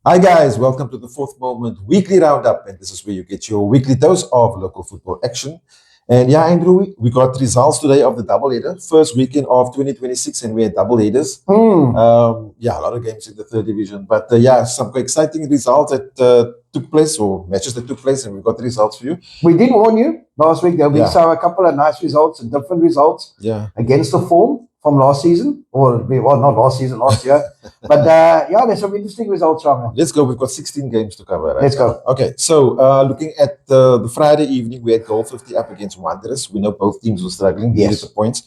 Hi guys, welcome to the Fourth Moment Weekly Roundup, and this is where you get your weekly dose of local football action. And yeah, Andrew, we got results today of the doubleheader, first weekend of 2026, and we had double headers. Yeah, a lot of games in the third division, but yeah, some exciting results that took place, or matches that took place, and we got the results for you. We did warn you last week. There'll be Yeah. a couple of nice results and different results Yeah, against the form from last season, or well, not last season, last year. But yeah, there's some interesting results, Shamiel. let's go. We've got 16 games to cover, right? Let's go. Okay, so looking at the Friday evening, we had Goal 50 up against Wanderers. We know both teams were struggling. Yes. Needed the points.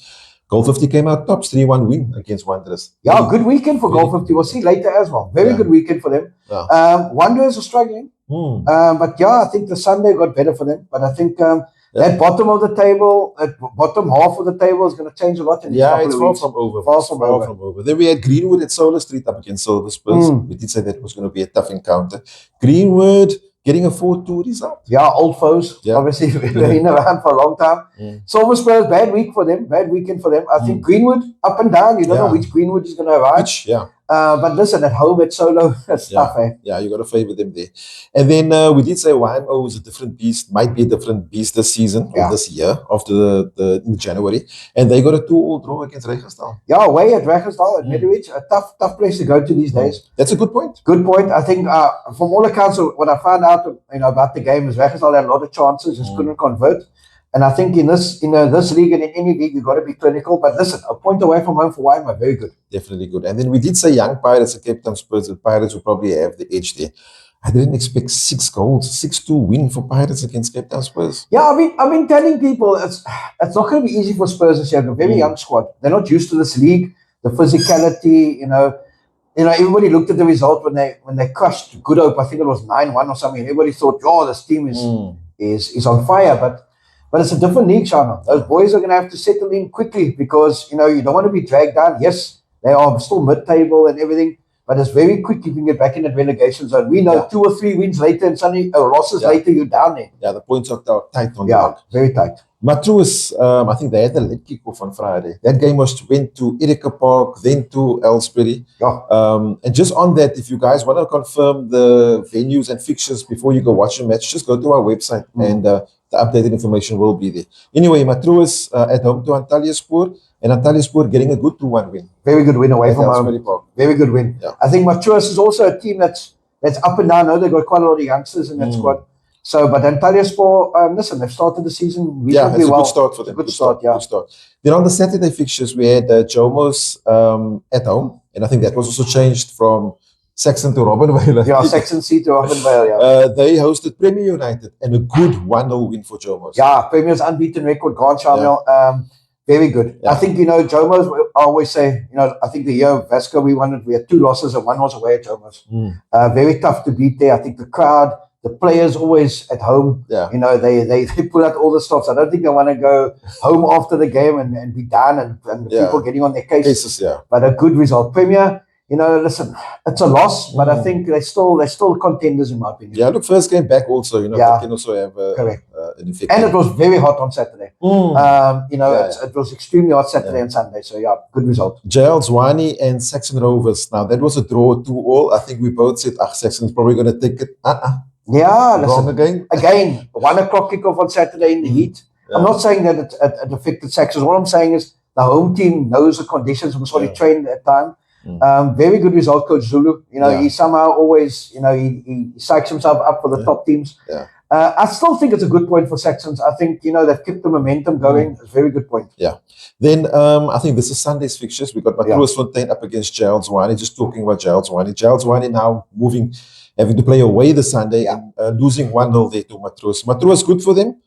Goal 50 came out tops, 3-1 win against Wanderers. Yeah, good weekend for Goal 50. We'll see later as well. Very Yeah. good weekend for them. Yeah. Wanderers are struggling. But yeah, I think the Sunday got better for them. But I think that bottom of the table, that bottom half of the table is going to change a lot in these Yeah, couple it's of far weeks. from over. Far It's from far over. from over. Then we had Greenwood at Solar Street up against Silver Spurs. We did say that was going to be a tough encounter. Greenwood getting a 4-2 result. Yeah, old foes. Yeah. Obviously, they've been around for a long time. Silver Spurs, bad week for them, bad weekend for them. I think Greenwood, up and down. You don't know which Greenwood is going to arrive. Which, yeah. But listen, at home at Solo, that's tough, eh? Yeah, you got to favor them there. And then we did say YMO is a different beast, might be a different beast this season or this year after the in January. And they got a 2-2 draw against Regenstahl. Yeah, away at Regenstahl, at Medowitz, a tough place to go to these days. That's a good point. Good point. I think from all accounts, what I found out about the game is Regenstahl had a lot of chances, just couldn't convert. And I think in this league and in any league, you've got to be clinical. But listen, a point away from home for YMO, very good. Definitely good. And then we did say young Pirates and Cape Town Spurs. The Pirates will probably have the edge there. I didn't expect 6 goals, 6-2 win for Pirates against Cape Town Spurs. Yeah, I've been telling people it's not going to be easy for Spurs this year. They're a very young squad. They're not used to this league, the physicality. Everybody looked at the result when they crushed Good Hope. I think it was 9-1 or something. Everybody thought, "Oh, this team is on fire." But it's a different league, Shana. Those boys are going to have to settle in quickly because you don't want to be dragged down. Yes, they are still mid-table and everything, but it's very quick you can get back in that relegation zone. We know 2 or 3 wins later and suddenly losses later, you're down there. Yeah, the points are tight on the mark. Very tight. Matroos, I think they had the late kickoff on Friday. That game went to Erika Park, then to Elsbury. And just on that, if you guys want to confirm the venues and fixtures before you go watch a match, just go to our website and the updated information will be there. Anyway, Matroos at home to Antalyaspor, and Antalyaspor getting a good 2-1 win. Very good win away from home. Very good win. Yeah. I think Matroos is also a team that's up and down. I know they've got quite a lot of youngsters in that squad. So, but Antalyaspor, listen, they've started the season reasonably well. Good start for them. Good start. Good start. Then on the Saturday fixtures, we had Jomos at home, and I think that was also changed from Saxon to Robbenvale. Yeah, Saxon C to Robbenvale, yeah. They hosted Premier United and a good 1-0 win for Jomos. Yeah, Premier's unbeaten record, gone, Shamiel. Very good. Yeah. I think, Jomos, I always say, I think the year of Vasco we had 2 losses and 1 was away at Jomos. Very tough to beat there. I think the crowd, the players always at home, they pull out all the stops. I don't think they want to go home after the game and be down and people getting on their cases. But a good result. Premier, listen, it's a loss, but I think they're still contenders in my opinion. Yeah, look, first game back also, that can also have an effect. And it was very hot on Saturday. It was extremely hot Saturday and Sunday. So yeah, good result. JL Zwane and Saxon Rovers. Now that was a draw 2-2. I think we both said, Saxon's probably going to take it. Yeah, listen, again, 1 o'clock kickoff on Saturday in the heat. I'm not saying that it affected Saxons. What I'm saying is the home team knows the conditions and was already trained at that time. Very good result, Coach Zulu. He somehow always, he psychs himself up for the top teams. I still think it's a good point for Saxons. I think, they've kept the momentum going. It's a very good point. Yeah. Then I think this is Sunday's fixtures. We got Matroos Fontaine up against JL Zwane. Just talking about JL Zwane. JL Zwane now having to play away the Sunday and losing 1-0 there to Matroos. Matroos good for them.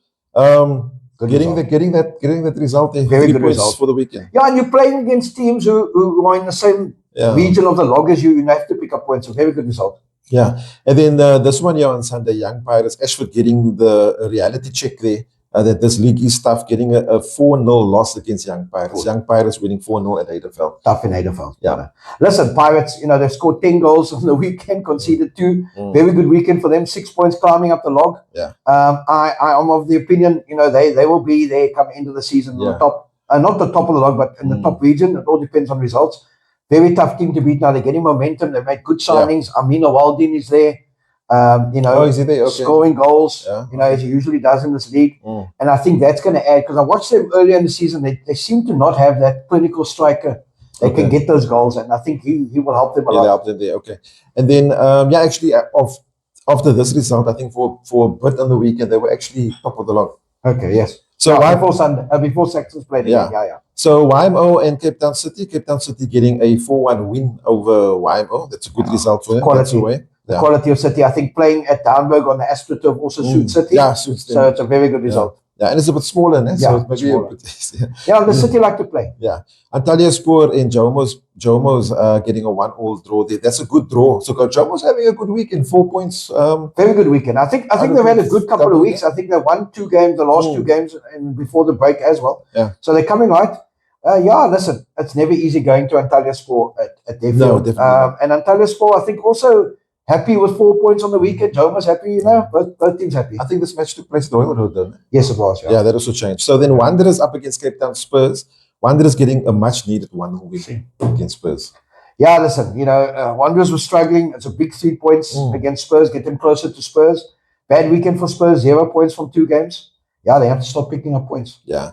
Getting that result there. Very good result for the weekend. Yeah, and you're playing against teams who are in the same region of the log as you. You have to pick up points. A very good result. Yeah, and then this one here on Sunday, Young Pirates, Ashford getting the reality check there. That this league is tough, getting a 4-0 loss against Young Pirates. Young Pirates winning 4-0 at Adeveld. Tough in Adeveld. Yeah. Listen, Pirates, they've scored 10 goals on the weekend, conceded 2. Very good weekend for them. 6 points climbing up the log. Yeah. I am of the opinion, they will be there come into the season on the top. Not the top of the log, but in the top region. It all depends on results. Very tough team to beat now. They're getting momentum. They've made good signings. Amina Waldin is there. Is he there? Okay. Scoring goals, as he usually does in this league. And I think that's going to add, because I watched them earlier in the season, they seem to not have that clinical striker. They can get those goals, and I think he will help them a lot. Help them there, okay. And then, actually, after this result, I think for a bit on the weekend, they were actually top of the log. Okay, yes. So before Saxons played again, So YMO and Cape Town City getting a 4-1 win over YMO. That's a good result for them. Quality. The quality of City, I think playing at Downburg on the AstroTurf also suits City. Yeah, suits them. So it's a very good result. Yeah, and it's a bit smaller, so it's maybe smaller. The City like to play. Yeah. Antalya Sport and Jomo's getting a 1-1 draw there. That's a good draw. So Jomo's having a good weekend, 4 points. Very good weekend. I think they've had a good couple of weeks. I think they won 2 games, the last 2 games, and before the break as well. Yeah. So they're coming right. Listen, it's never easy going to Antalya Sport at their field. No, definitely. And Antalya Sport, I think, also happy with 4 points on the weekend. Jomo's happy, both teams happy. I think this match took place at Royal Road, didn't it? Yes, it was. Yeah, that also changed. So then Wanderers up against Cape Town Spurs. Wanderers getting a much needed 1-0 win against Spurs. Yeah, listen, Wanderers were struggling. It's a big 3 points against Spurs, get them closer to Spurs. Bad weekend for Spurs, 0 points from 2 games. Yeah, they have to start picking up points. Yeah.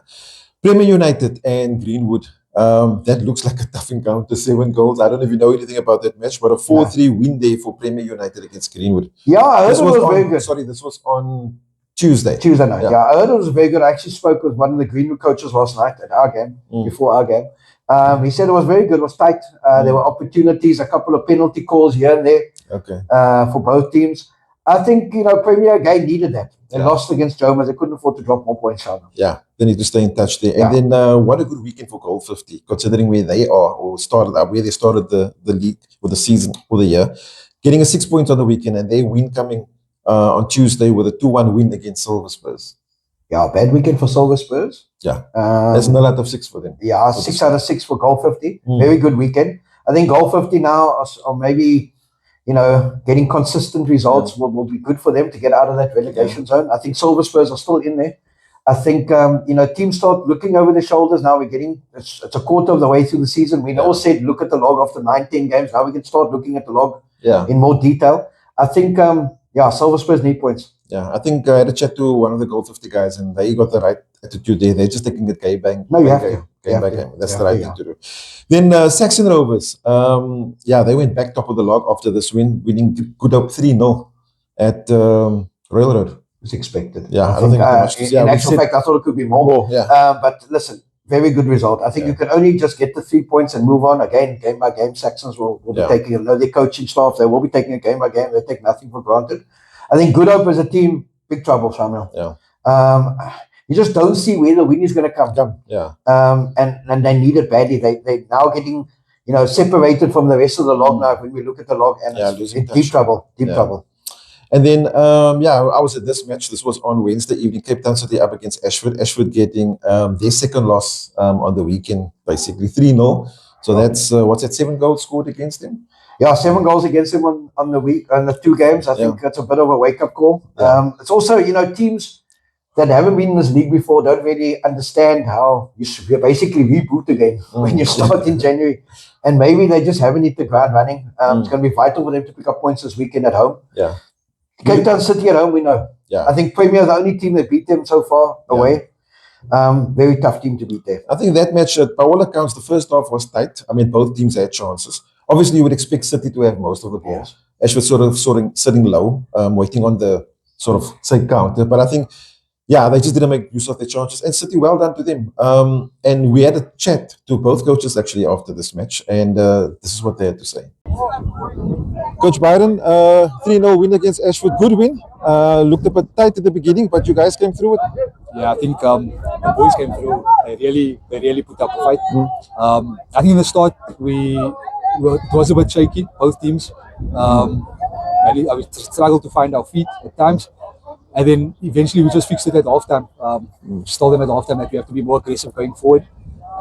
Premier United and Greenwood. That looks like a tough encounter, 7 goals. I don't know if you know anything about that match, but a 4-3 win day for Premier United against Greenwood. Yeah, I heard it was very good. Sorry, this was on Tuesday. Tuesday night, I heard it was very good. I actually spoke with one of the Greenwood coaches last night at our game, before our game. He said it was very good, it was tight. There were opportunities, a couple of penalty calls here and there for both teams. I think, Premier again needed that. They lost against Jomas. They couldn't afford to drop more points on them. Yeah, they need to stay in touch there. And then what a good weekend for Goal 50, considering where they are or where they started the league or the season or the year. Getting a 6 points on the weekend, and they win coming on Tuesday with a 2-1 win against Silver Spurs. Yeah, bad weekend for Silver Spurs. Yeah, that's 0 out of 6 for them. Yeah, 6 out of 6 for Goal 50. Very good weekend. I think Goal 50 now are maybe, getting consistent results will be good for them to get out of that relegation zone. I think Silver Spurs are still in there. I think, teams start looking over their shoulders now. It's a quarter of the way through the season. We all said, look at the log after 9-10 games. Now we can start looking at the log in more detail. I think, Silver Spurs need points. Yeah, I think I had a chat to one of the Goal 50 guys, and they got the right attitude there. They're just taking it game by game. Game by game. That's the right thing to do. Then Saxon Rovers, they went back top of the log after this win, winning Good Hope 3-0 at Royal Road. It's expected. Yeah, I don't think much. In actual fact, I thought it could be more. But listen, very good result. I think you can only just get the 3 points and move on. Again, game by game, Saxons will be taking, their coaching staff, they will be taking it game by game. They take nothing for granted. I think Good Hope as a team, big trouble, Shamiel. Yeah. You just don't see where the win is going to come. Yeah. And they need it badly. They're now getting, separated from the rest of the log now when we look at the log, and it's in deep trouble. And then, I was at this match. This was on Wednesday evening. Cape Town City up against Ashford. Ashford getting their second loss on the weekend, basically 3-0. So that's 7 goals scored against them? Yeah, 7 goals against him on the 2 games. I think that's a bit of a wake-up call. It's also, teams that haven't been in this league before don't really understand how you basically reboot again when you start in January. And maybe they just haven't hit the ground running. It's going to be vital for them to pick up points this weekend at home. Yeah. Cape Town City at home, we know. Yeah. I think Premier is the only team that beat them so far away. Very tough team to beat there. I think that match, by all accounts, the first half was tight. I mean, both teams had chances. Obviously, you would expect City to have most of the balls. Ashford sort of sitting low, waiting on the sort of say counter. But I think, they just didn't make use of their chances. And City, well done to them. And we had a chat to both coaches actually after this match, and this is what they had to say. Coach Byron, 3-0 win against Ashford. Good win. Looked a bit tight at the beginning, but you guys came through it. Yeah, I think the boys came through. They really put up a fight. I think in the start it was a bit shaky, both teams. We struggled to find our feet at times. And then eventually we just fixed it at halftime. Just told them at halftime that we have to be more aggressive going forward.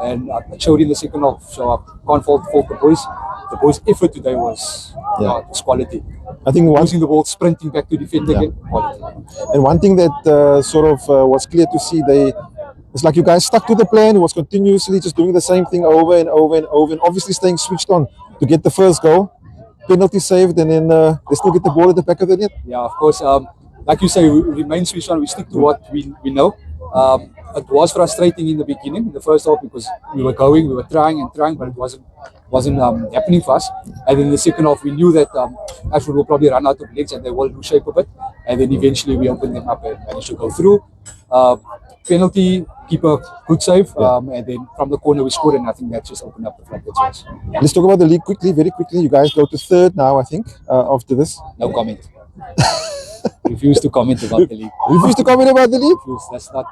And I showed in the second half, so I can't fault the boys. The boys' effort today was quality. I think losing the ball, sprinting back to defend again, quality. And one thing that was clear to see, It's like you guys stuck to the plan. It was continuously just doing the same thing over and over and over, and obviously staying switched on to get the first goal. Penalty saved, and then they still get the ball at the back of the net. Yeah, of course. Like you say, we remain switched on. We stick to what we know. It was frustrating in the beginning, the first half, because we were trying and trying, but it wasn't happening for us. And then the second half, we knew that Ashford will probably run out of legs and they will lose shape a bit. And then eventually we opened them up and managed to go through. Penalty, keeper, good save. And then from the corner we scored, and I think that just opened up the floodgates for us. Let's talk about the league quickly, very quickly. You guys go to third now, I think, after this. No comment. Refuse to comment about the league. Refuse to comment about the league? Refuse.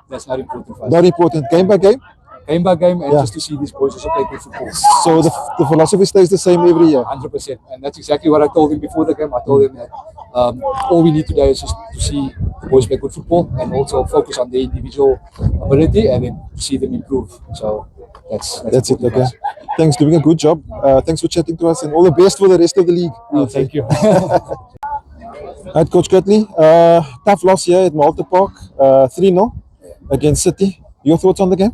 That's not important for us. Not important. Game by game? Game by game, and just to see these boys also play good football. So the philosophy stays the same every year? 100%. And that's exactly what I told him before the game. I told him that all we need today is just to see the boys play good football and also focus on their individual ability and then see them improve. So that's it. Okay. Thanks, doing a good job. Thanks for chatting to us, and all the best for the rest of the league. Oh, thank you. Right, Coach Kirtley, tough loss here at Malta Park, 3-0 against City. Your thoughts on the game?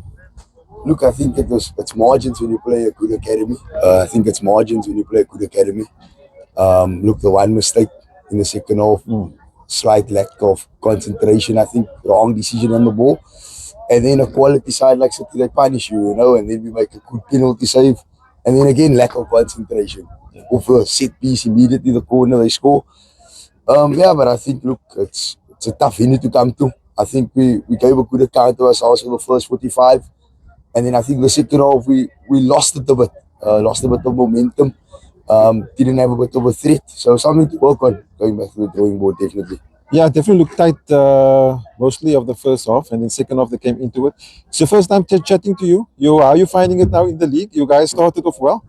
Look, I think it's margins when you play a good academy. I think it's margins when you play a good academy. Look, the one mistake in the second half, slight lack of concentration, I think, wrong decision on the ball. And then a quality side like City, they punish you, and then we make a good penalty save. And then again, lack of concentration. Off a set piece, immediately the corner, they score. But I think, look, it's a tough unit to come to. I think we gave a good account of ourselves for the first 45. And then I think the second half, we lost it a bit. Lost a bit of momentum. Didn't have a bit of a threat. So something to work on, going back to the drawing board, definitely. Yeah, definitely looked tight mostly of the first half, and then second half they came into it. It's your first time chatting to you. How are you finding it now in the league? You guys started off well?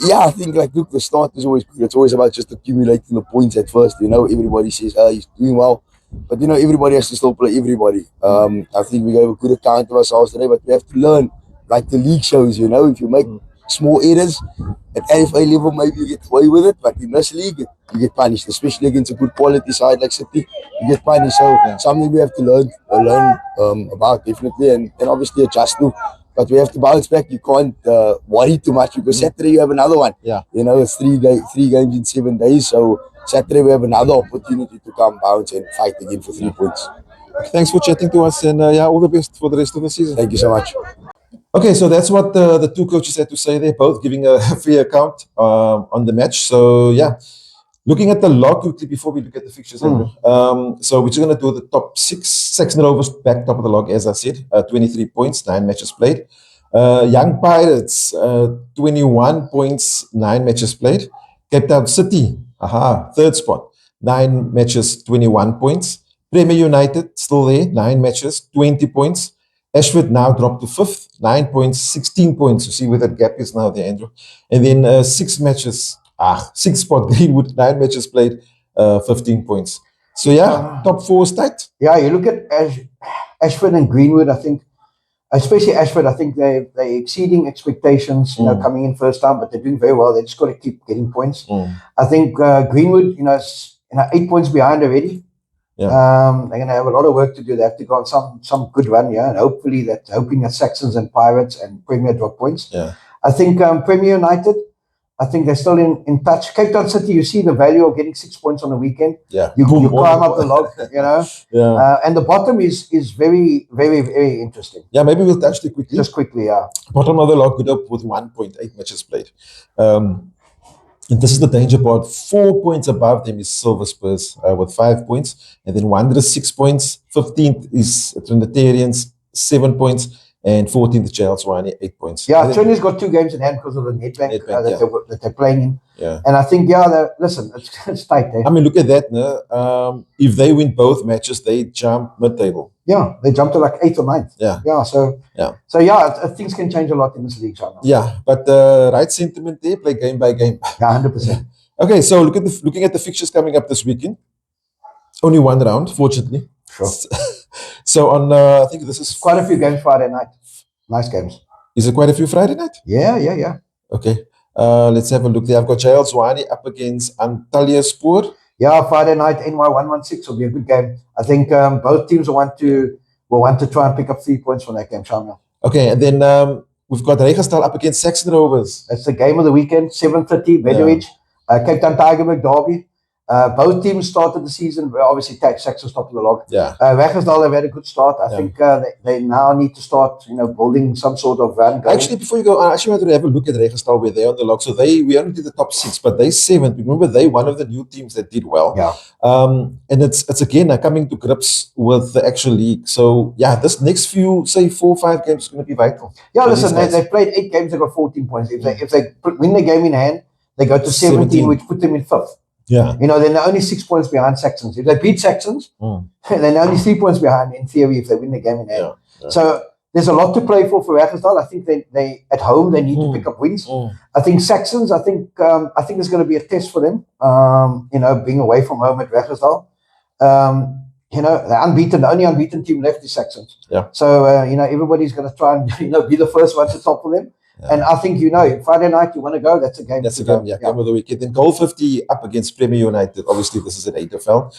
Yeah, I think, look, the start is always good. It's always about just accumulating the points at first. Everybody says, he's doing well. But, everybody has to still play everybody. I think we gave a good account of ourselves today, but we have to learn, like the league shows, if you make small errors, at AFA level, maybe you get away with it, but in this league, you get punished, especially against a good quality side like City, you get punished. So something we have to learn about, definitely, and obviously adjust to. But we have to bounce back. You can't worry too much, because Saturday you have another one. Yeah. It's 3 games in 7 days. So Saturday we have another opportunity to come bounce and fight again for 3 points. Thanks for chatting to us, and all the best for the rest of the season. Thank you so much. Okay, so that's what the two coaches had to say there, both giving a free account on the match. So yeah, looking at the log quickly before we look at the fixtures, Andrew. So we're just going to do the top 6. Saxon Rovers back top of the log, as I said, 23 points, 9 matches played. Young Pirates, 21 points, 9 matches played. Cape Town City, third spot, 9 matches, 21 points. Premier United, still there, 9 matches, 20 points. Ashford now dropped to 5th, 9 points, 16 points. You see where that gap is now there, Andrew. And then 6 matches, 6th spot, Greenwood, 9 matches played, 15 points. So yeah, top 4 is tight. Yeah, you look at Ashford and Greenwood, I think, especially Ashford, I think they're exceeding expectations, coming in first time, but they're doing very well. They just got to keep getting points. I think Greenwood, is 8 points behind already. Yeah. They're going to have a lot of work to do. They have to go on some good run, and hoping that Saxons and Pirates and Premier drop points. Yeah. I think Premier United, I think they're still in touch. Cape Town City, you see the value of getting 6 points on the weekend. Yeah. You climb up the log, Yeah. And the bottom is very, very, very interesting. Yeah, maybe we'll touch it quickly. Just quickly, yeah. Bottom of the log, good up with 1.8 matches played. And this is the danger part. 4 points above them is Silver Spurs with 5 points. And then Wanderers 6 points. 15th is Trinitarians, 7 points. And 14th, Charles Wani, 8 points. Yeah, Trinnies got 2 games in hand because of the Nedbank that they're playing in. Yeah. And I think, listen, it's tight there. I mean, look at that. No? If they win both matches, they jump mid-table. Yeah, they jumped to like 8th or 9th. Yeah. Yeah, so things can change a lot in this league, Shamiel. Yeah, but right sentiment there, play game by game. Yeah, 100%. Okay, so looking at the fixtures coming up this weekend. Only 1 round, fortunately. Sure. So I think this is quite a few games Friday night. Nice games. Is it quite a few Friday night? Yeah. Okay. Let's have a look there. I've got Charles Wani up against Antalya Spoor. Yeah, Friday night, NY 116 will be a good game. I think both teams will will want to try and pick up 3 points from that game, Shamiel. Okay, and then we've got Regenstahl up against Saxon Rovers. That's the game of the weekend, 7:30, Bedouin, Cape Town Tigerberg derby. Both teams started the seaon, well, obviously Saxon's top of the log. Yeah. Regenstahl have had a good start. I think they now need to start, building some sort of run going. Actually, before you go, I actually wanted to have a look at Regenstahl where they're on the log. So we only did the top 6, but they 7th. Remember, they one of the new teams that did well. Yeah. And it's again coming to grips with the actual league. So yeah, this next few, say 4 or 5 games is going to be vital. Yeah, listen, they played 8 games, they got 14 points. If they win the game in hand, they go to 17, which put them in 5th. Yeah. Then they're only 6 points behind Saxons. If they beat Saxons, then they're only 3 points behind in theory if they win the game in hand. Yeah. So there's a lot to play for Regenstahl. I think they at home they need to pick up wins. I think Saxons, I think it's going to be a test for them. Being away from home at Regenstahl. They're unbeaten. The only unbeaten team left is Saxons. Yeah. So everybody's going to try and be the first one to topple them. Yeah. And I think Friday night you want to go. That's a game. That's a game. Yeah, game of the weekend. Then Goal 50 up against Premier United. Obviously, this is an AFL.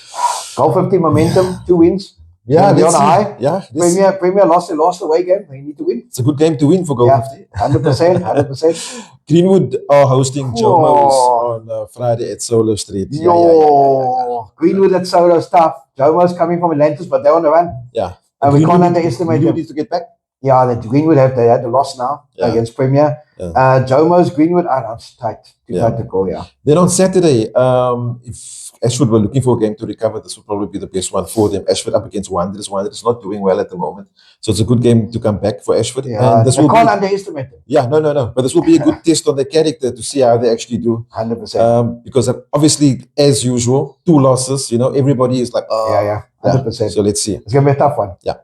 Goal 50 momentum, 2 wins. Yeah, they're on a high. Yeah, Premier lost their last away game. They need to win. It's a good game to win for Goal 50. 100%. Greenwood are hosting Jomo's on Friday at Solo Street. Greenwood at Solo stuff. Jomo's coming from Atlantis, but they're on the run. Yeah, and we can't underestimate them. Needs to get back. Yeah, that Greenwood had the loss now against Premier. Jomo's Greenwood, it's tight. Too tight to call, Then on Saturday, if Ashford were looking for a game to recover, this would probably be the best one for them. Ashford up against Wanderers. Wanderers not doing well at the moment. So it's a good game to come back for Ashford. Yeah, and this can't underestimate them. Yeah, no. But this will be a good test on their character to see how they actually do. 100%. Because obviously, as usual, 2 losses, everybody is like, 100%. So let's see. It's going to be a tough one. Yeah.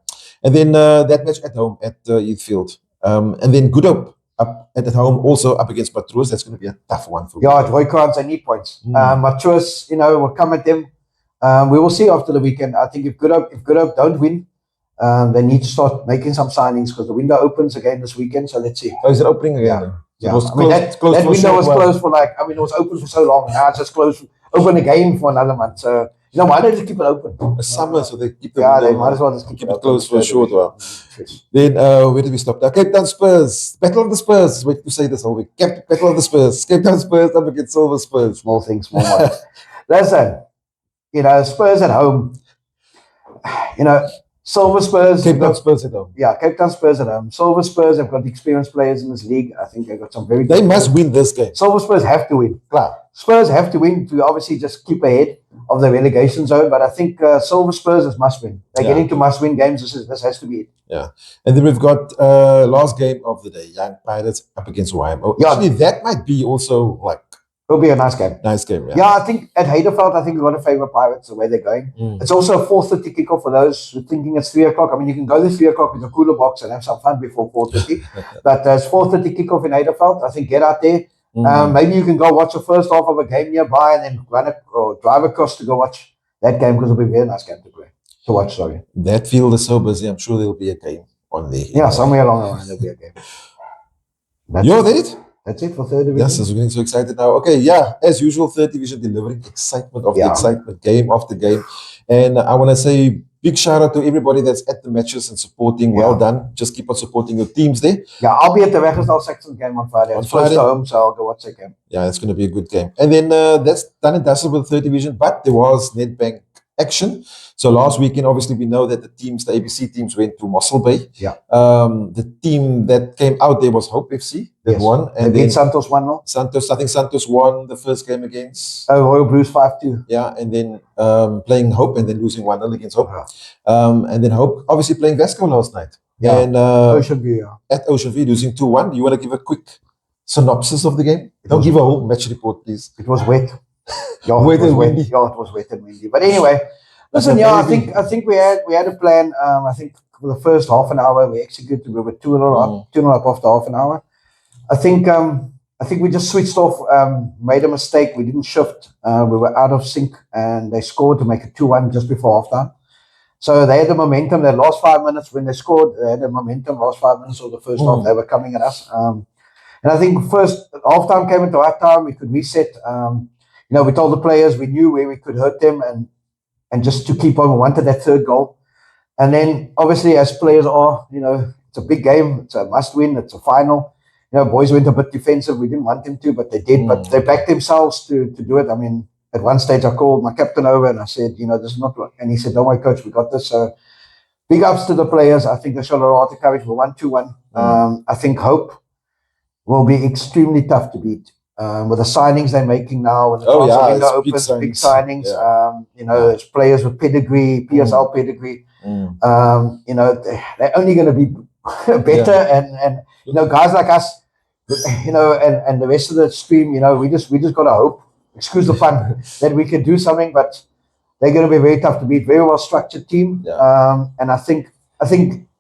And then that match at home at Heathfield. And then Good Hope up at home also up against Matros. That's going to be a tough one for at Roykrans, they need points. Matros, will come at them. We will see after the weekend. I think if Good Hope don't win, they need to start making some signings because the window opens again this weekend. So let's see. Oh, is it opening again? Yeah. That window was closed for it was open for so long. Now it's just closed, open again for another month. So why don't they just keep it open? It's summer, so they keep it. They might as well just keep it closed for a short while. Then where did we stop? Cape Town Spurs, Battle of the Spurs. Wait to say this whole week. Battle of the Spurs. Cape Town Spurs up against Silver Spurs. Small thing, small one. Listen, Spurs at home. Silver Spurs. Cape Town Spurs at home. Yeah, Cape Town Spurs at home. Silver Spurs have got experienced players in this league. I think they've got some very. They must win this game. Silver Spurs have to win. Claro. Spurs have to win to obviously just keep ahead of the relegation zone. But I think Silver Spurs is must win. They're getting to must win games. This has to be it. Yeah. And then we've got last game of the day, Young Pirates up against YMO. Actually, that might be also it'll be a nice game. Nice game, yeah. Yeah, I think at Heidelberg, I think we're going to favour Pirates the way they're going. It's also a 4:30 kickoff for those who are thinking it's 3 o'clock. I mean, you can go to 3 o'clock with a cooler box and have some fun before 4:30. But it's 4:30 kickoff in Heidelberg. I think get out there. Maybe you can go watch the first half of a game nearby and then drive across to go watch that game because it'll be a very nice game to watch. Sorry. That field is so busy. I'm sure there'll be a game on there. Yeah, somewhere along the line there'll be a game. That's it for third division. Yes, we're getting so excited now. Okay, yeah, as usual, third division delivering excitement after excitement, game after game. And I want to say big shout out to everybody that's at the matches and supporting. Well done. Just keep on supporting your teams there. Yeah, I'll be at the Regenstahl Saxon game on Friday. It's close to home, so I'll go watch that game. Yeah, it's going to be a good game. And then that's done and dusted with the third division, but there was Nedbank action. So last weekend, obviously, we know that the ABC teams went to Mossel Bay. Yeah. The team that came out there was Hope FC that won. And then Santos 1-0. I think Santos won the first game against Royal Blues 5-2. Yeah, and then playing Hope and then losing 1-0 against Hope. And then Hope obviously playing Vasco last night. Yeah. And Ocean View, at Ocean View losing 2-1. You want to give a quick synopsis of the game? Don't give a whole match report, please. It was wet. Wet and windy. Yeah, it was wet and windy. But anyway, listen, I think we had a plan. I think for the first half an hour we executed. We were 2-0 up after half an hour. I think we just switched off, made a mistake. We didn't shift. We were out of sync, and they scored to make it 2-1 just before halftime. So they had the momentum. The last 5 minutes when they scored, they had the momentum. Last 5 minutes of the first half, they were coming at us. And I think first halftime came at the right time. We could reset. We told the players we knew where we could hurt them, and just to keep on. We wanted that third goal. And then obviously as players are, it's a big game, it's a must win, it's a final. Boys went a bit defensive. We didn't want them to, but they did. But they backed themselves to do it. I mean, at one stage I called my captain over and I said, this is not what, and he said, don't worry, coach, we got this. So big ups to the players. I think they showed a lot of courage. We won 2-1. I think Hope will be extremely tough to beat. With the signings they're making now, when the transfer window opens, big signings. There's players with pedigree, PSL pedigree. They're only going to be better, and guys like us, and the rest of the stream, we just got to hope, excuse the pun, that we can do something. But they're going to be very tough to beat. Very well structured team, and I think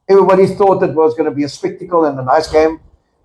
everybody thought it was going to be a spectacle and a nice game.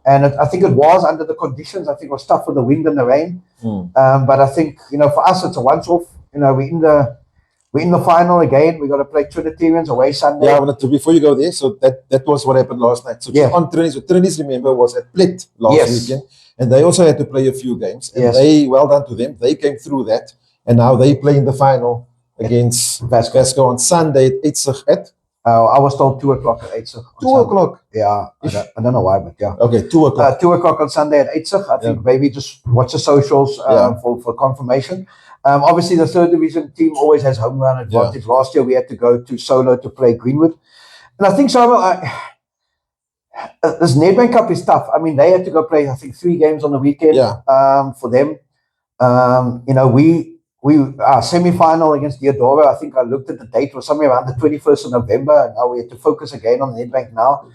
And I think it was under the conditions. I think it was tough with the wind and the rain. But I think, for us, it's a once-off. We're in the final again. We got to play Trinitarians away Sunday. Yeah, before you go there, so that was what happened last night. So on Trinnies, so Trinnies, remember, was at Plet last weekend. And they also had to play a few games. And they, well done to them. They came through that. And now they play in the final against Vasco on Sunday at Eitzig at... I was told 2 o'clock at Eitzig. 2 o'clock? Yeah, I don't know why, but yeah. Okay, 2 o'clock. 2 o'clock on Sunday at Eitzig. I think maybe just watch the socials for confirmation. Obviously, the third division team always has home ground advantage. Last year, we had to go to Solo to play Greenwood. And I think, Shamiel, this Nedbank Cup is tough. I mean, they had to go play, I think, 3 games on the weekend for them. We semi-final against Diodoro, I think I looked at the date, it was somewhere around the 21st of November, and now we have to focus again on Nedbank now.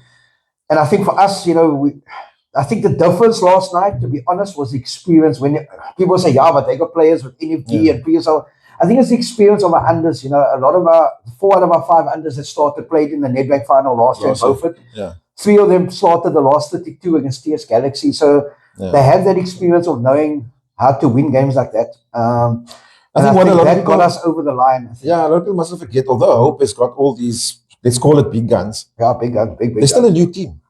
And I think for us, I think the difference last night, to be honest, was the experience. When people say, but they got players with NFT and PSL. I think it's the experience of our unders. A lot of 4 out of our 5 unders that started played in the Nedbank final last year in Beaufort. 3 of them started the last 32 against TS Galaxy. So they have that experience of knowing how to win games like that. I think that got us over the line. A lot of people mustn't forget, although Hope has got all these, let's call it big guns. Yeah, big guns, big They're still a new team.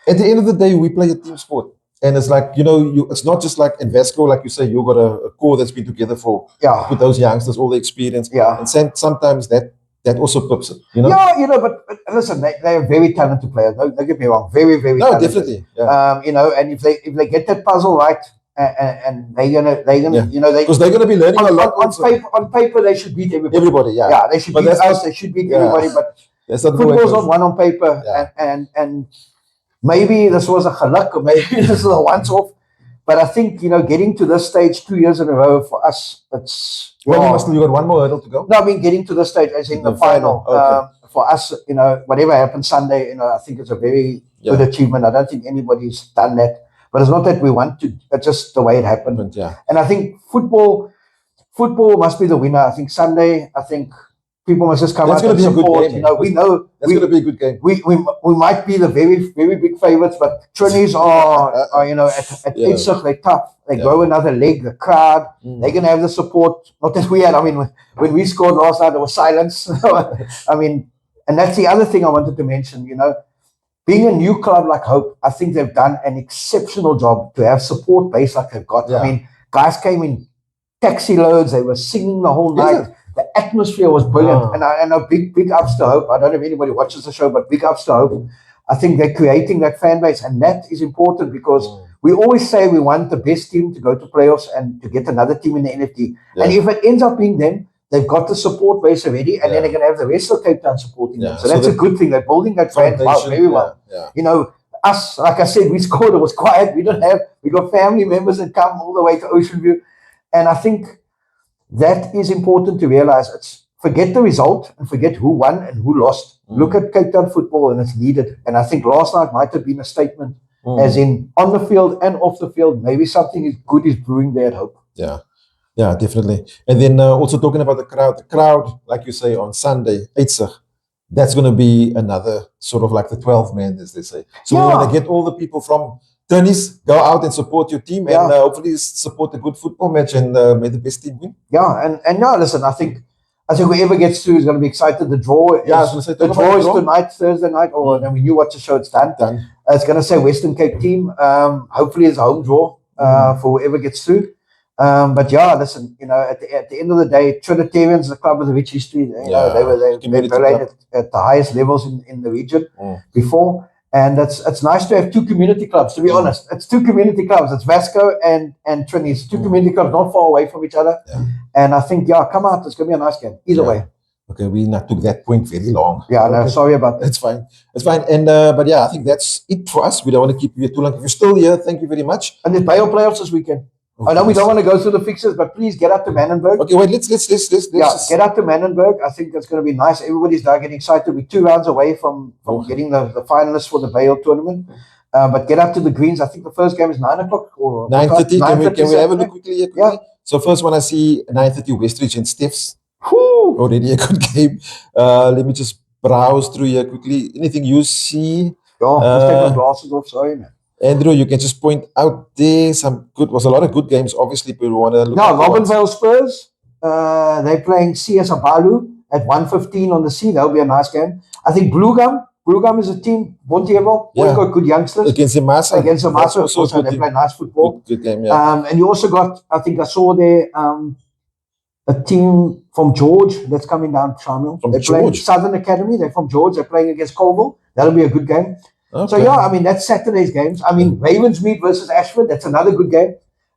At the end of the day, we play a team sport. And it's like, it's not just like in Vasco, like you say, you've got a core that's been together with those youngsters, all the experience. And sometimes that also pips it, but listen, they're very talented players. Don't get me wrong. Very, very talented. Definitely. And if they get that puzzle right, and they're gonna because they're gonna be learning a lot. On paper, they should beat everybody. They should beat us. They should beat everybody. But football's not one on paper, and maybe this was a halak, or maybe this is a once-off. But I think getting to this stage 2 years in a row for us, it's you got one more hurdle to go. No, I mean getting to this stage as in the final. For us, whatever happens Sunday, I think it's a very good achievement. I don't think anybody's done that. But it's not that we want to, it's just the way it happened. And I think football must be the winner. I think Sunday, people must just come out and support. We know that's going to be a good game. We might be the very, very big favourites, but Trinnies are at Eitzig, they're tough. They grow another leg, the crowd, they're going to have the support. Not that we had, when we scored last night, there was silence. And that's the other thing I wanted to mention, being a new club like Hope, I think they've done an exceptional job to have support base like they've got. Guys came in taxi loads. They were singing the whole night. The atmosphere was brilliant. And I know big ups to Hope. I don't know if anybody watches the show, but big ups to Hope. I think they're creating that fan base. And that is important because we always say we want the best team to go to playoffs and to get another team in the NFT. And if it ends up being them, they've got the support base already, and then they're going to have the rest of Cape Town supporting them. So that's a good thing. They're building that fan very well. Us, like I said, we scored. It was quiet. We got family members that come all the way to Ocean View. And I think that is important to realize. Forget the result and forget who won and who lost. Look at Cape Town football, and it's needed. And I think last night might have been a statement, as in on the field and off the field. Maybe something good is brewing there at Hope. Yeah, definitely. And then also talking about the crowd, like you say, on Sunday, Eitzig, that's going to be another sort of like the 12th man, as they say. So we want to get all the people from Trinnies, go out and support your team and hopefully support a good football match and may the best team win. Listen, I think whoever gets through is going to be excited. The draw is tonight, Thursday night, then we knew what to show. It's done. It's going to say Western Cape team. Hopefully it's a home draw for whoever gets through. But yeah, listen, at the end of the day, Trinitarians, the club with a rich history, they played at the highest levels in the region before. And it's nice to have two community clubs, to be honest. It's two community clubs. It's Vasco and Trinnies. Two community clubs not far away from each other. Yeah. And I think, come out. It's going to be a nice game. Either way. Okay, we not took that point very long. Yeah, no, sorry about that. It's fine. It's fine. And but yeah, I think that's it for us. We don't want to keep you here too long. If you're still here, thank you very much. And there's Bayo playoffs this weekend. I know we don't want to go through the fixtures, but please get up to Mannenberg. Okay, wait, let's get up to Mannenberg. I think that's going to be nice. Everybody's now getting excited. We're 2 rounds away from getting the finalists for the Bayo tournament. But get up to the Greens. I think the first game is 9 o'clock or 9:30. Can we have a look quickly? Yeah. So first one I see 9:30 Westridge and Steph's. Already a good game. Let me just browse through here quickly. Anything you see? Just take my glasses off. Sorry, man. Andrew, you can just point out there was a lot of good games, obviously, but we want to look at Robinvale Spurs, they're playing CS Abalu at 1:15 on the sea. That'll be a nice game. I think Blue Gum is a team, Bontievo, got good youngsters. Against the Massa. Also they play nice football. Good game, yeah. And you also got, I think I saw there, a team from George that's coming down, Shamiel. They're playing Southern Academy. They're from George. They're playing against Colville. That'll be a good game. Okay. So, I mean, that's Saturday's games. I mean, Ravensmead versus Ashford, that's another good game.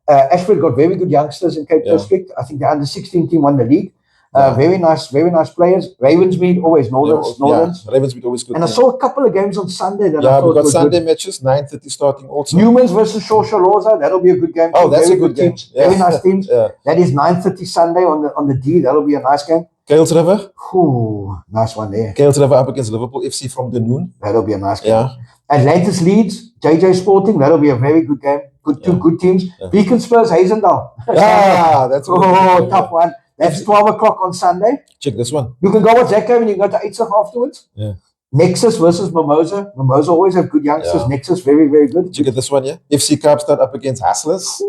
Ashford got very good youngsters in Cape District. I think the under-16 team won the league. Very nice players. Ravensmead, always Northerns. Ravensmead always good. And I saw a couple of games on Sunday that I thought we got Sunday good. matches, 9:30 starting also. Newman's versus Shoshaloza, that'll be a good game. Oh, that's a good game. Teams. Very nice teams. That is 9:30 Sunday on the D. That'll be a nice game. Kales River. Nice one there. Kales River up against Liverpool FC from the noon. That'll be a nice game. Yeah. Atlantis Leeds, JJ Sporting, that'll be a very good game. Two good teams. Beacon Spurs, Hazendal. That's a tough one. That's 12 o'clock on Sunday. Check this one. You can go watch that game and you can go to Eitzach afterwards. Yeah. Nexus versus Mimosa. Mimosa always have good youngsters. Nexus, very, very good. Check this one, FC Kaapstad up against Hustlers.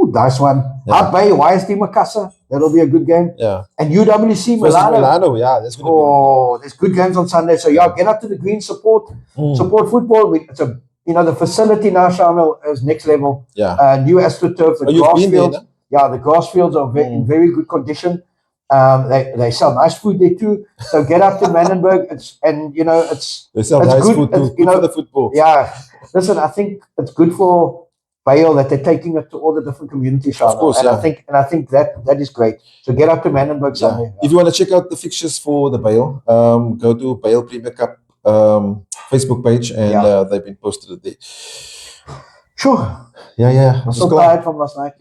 Nice one. Hart Bay, YSD Makassar. That'll be a good game. Yeah. And UWC Milano. That's going to be there's good games on Sunday. So get up to the Green, support football. It's the facility now, Shamiel, is next level. Yeah. New AstroTurf, the grass fields. The grass fields are in very good condition. They sell nice food there too. So get up to Mannenberg. They sell nice food too. Good for the football. Yeah. Listen, I think it's good for Bayo that they're taking it to all the different communities. Of course, I think that is great. So get up to Mannenberg Sunday. If you want to check out the fixtures for the Bayo, go to Bayo Premier Cup Facebook page and they've been posted there. Sure. Yeah. I'm so tired from last night.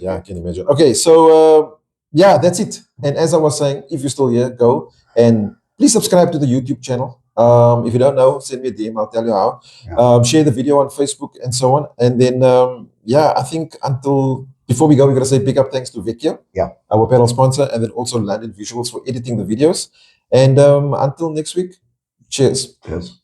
I can imagine. Okay, so that's it. And as I was saying, if you're still here, go and please subscribe to the YouTube channel. If you don't know, send me a DM. I'll tell you how. Share the video on Facebook and so on. And then, I think before we go, we're going to say big up thanks to Vecchio, our panel sponsor, and then also London Visuals for editing the videos. And until next week, cheers. Cheers.